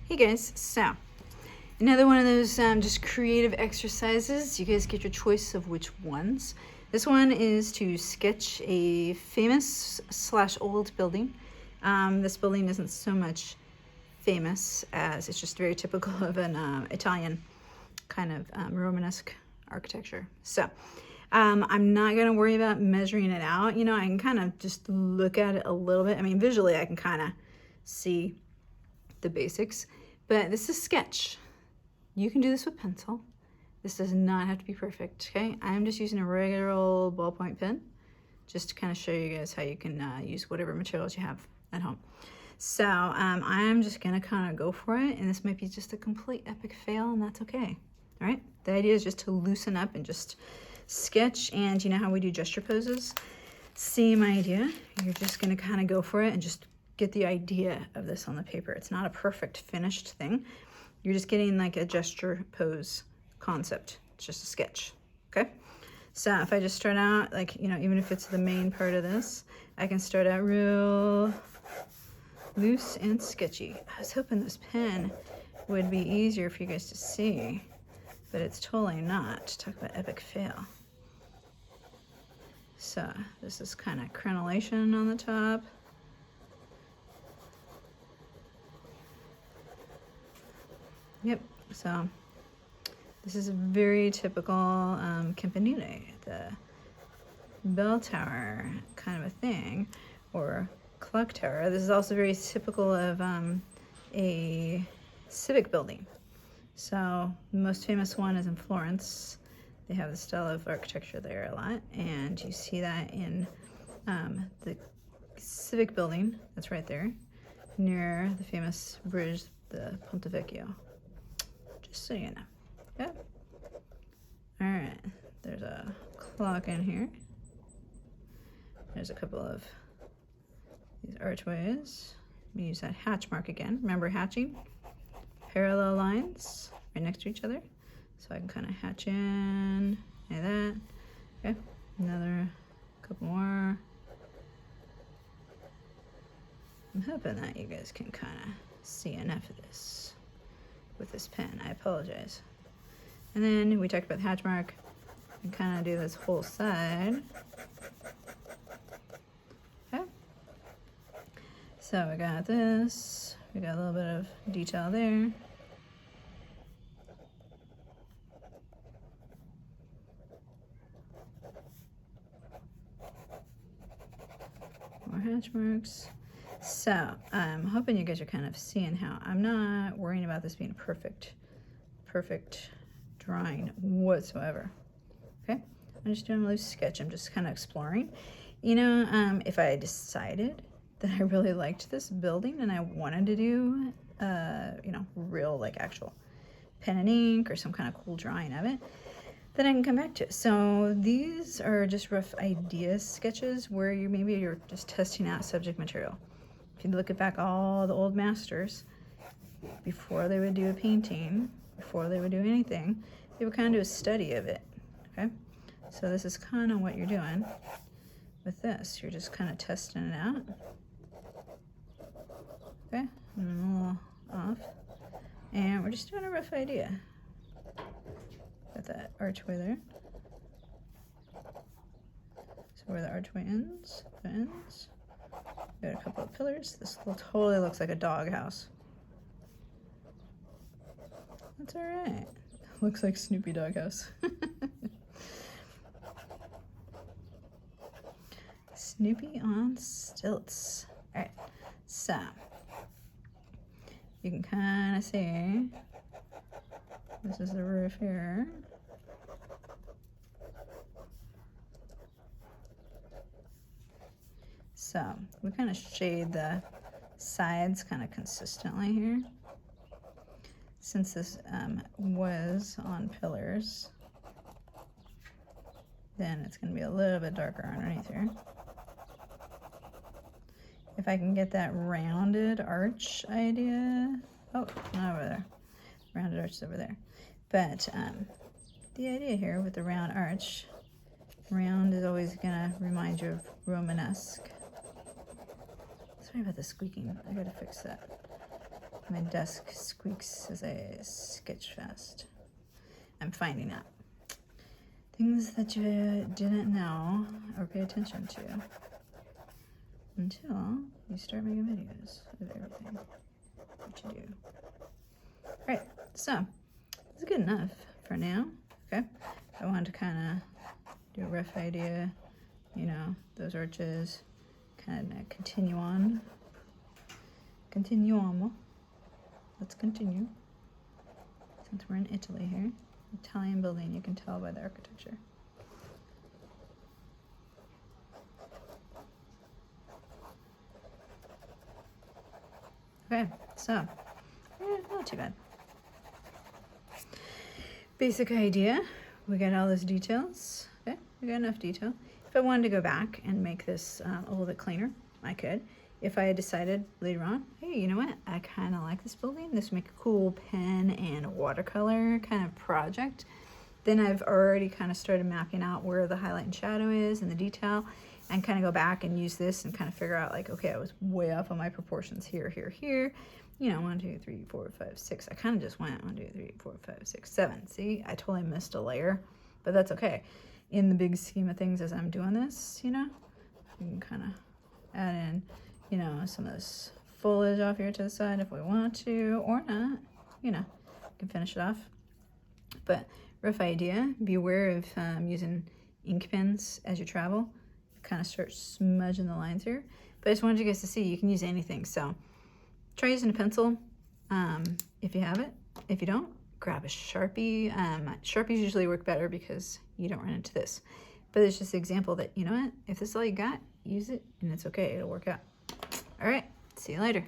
Hey guys, so another one of those just creative exercises. You guys get your choice of which ones. This one is to sketch a famous / old building. This building isn't so much famous as it's just very typical of an Italian kind of Romanesque architecture. So I'm not going to worry about measuring it out. You know, I can kind of just look at it a little bit. I mean, visually I can kind of see the basics, but this is sketch. You can do this with pencil. This does not have to be perfect, okay? I'm just using a regular old ballpoint pen just to kind of show you guys how you can use whatever materials you have at home. So I'm just gonna kind of go for it, and this might be just a complete epic fail, and that's okay. All right, the idea is just to loosen up and just sketch, and you know how we do gesture poses? Same idea. You're just gonna kind of go for it and just get the idea of this on the paper. It's not a perfect finished thing. You're just getting like a gesture pose concept. It's just a sketch, okay? So if I just start out, like, you know, even if it's the main part of this, I can start out real loose and sketchy. I was hoping this pen would be easier for you guys to see, but it's totally not. Talk about epic fail. So this is kind of crenellation on the top. Yep, so this is a very typical campanile, the bell tower kind of a thing, or clock tower. This is also very typical of a civic building. So the most famous one is in Florence. They have the style of architecture there a lot, and you see that in the civic building that's right there near the famous bridge, the Ponte Vecchio. Just so you know. Okay. All right. There's a clock in here. There's a couple of these archways. We use that hatch mark again. Remember hatching? Parallel lines right next to each other. So I can kind of hatch in like that. Okay. Another couple more. I'm hoping that you guys can kind of see enough of this with this pen. I apologize. And then we talked about the hatch mark. And kind of do this whole side. Okay. So we got this. We got a little bit of detail there. More hatch marks. So I'm hoping you guys are kind of seeing how I'm not worrying about this being perfect drawing whatsoever. Okay, I'm just doing a loose sketch. I'm just kind of exploring. You know, if I decided that I really liked this building and I wanted to do, you know, real like actual pen and ink or some kind of cool drawing of it, then I can come back to it. So these are just rough idea sketches where you're just testing out subject material. If you look at back all the old masters, before they would do a painting, before they would do anything, they would kind of do a study of it, okay? So this is kind of what you're doing with this. You're just kind of testing it out. Okay, and a little off. And we're just doing a rough idea. Got that archway there. So where the archway ends, got a couple of pillars. This totally looks like a doghouse. That's all right. Looks like Snoopy Doghouse. Snoopy on stilts. All right, so you can kind of see this is the roof here. So we kind of shade the sides kind of consistently here. Since this was on pillars, then it's going to be a little bit darker underneath here. If I can get that rounded arch idea, oh, not over there. Rounded arch is over there. But the idea here with the round arch, round is always going to remind you of Romanesque. Sorry about the squeaking. I gotta fix that. My desk squeaks as I sketch fast. I'm finding out things that you didn't know or pay attention to until you start making videos of everything that you do. All right, so it's good enough for now. Okay, I wanted to kind of do a rough idea, you know, those arches, kind of continue on. Let's continue. Since we're in Italy here, Italian building, you can tell by the architecture. Okay, so not too bad. Basic idea, we got all those details. Okay, we got enough detail. If I wanted to go back and make this a little bit cleaner, I could. If I had decided later on, hey, you know what, I kind of like this building, this would make a cool pen and watercolor kind of project, then I've already kind of started mapping out where the highlight and shadow is and the detail, and kind of go back and use this and kind of figure out like, okay, I was way off on my proportions here, you know, 1, 2, 3, 4, 5, 6. I kind of just went 1, 2, 3, 4, 5, 6, 7. See, I totally missed a layer, but that's okay. In the big scheme of things, as I'm doing this, you know, you can kind of add in, you know, some of this foliage off here to the side if we want to, or not, you know, you can finish it off. But rough idea, be aware of using ink pens as you travel. Kind of start smudging the lines here. But I just wanted you guys to see you can use anything. So try using a pencil if you have it. If you don't, grab a Sharpie. Sharpies usually work better because you don't run into this. But it's just an example that, you know what, if this is all you got, use it and it's okay, it'll work out. All right, see you later.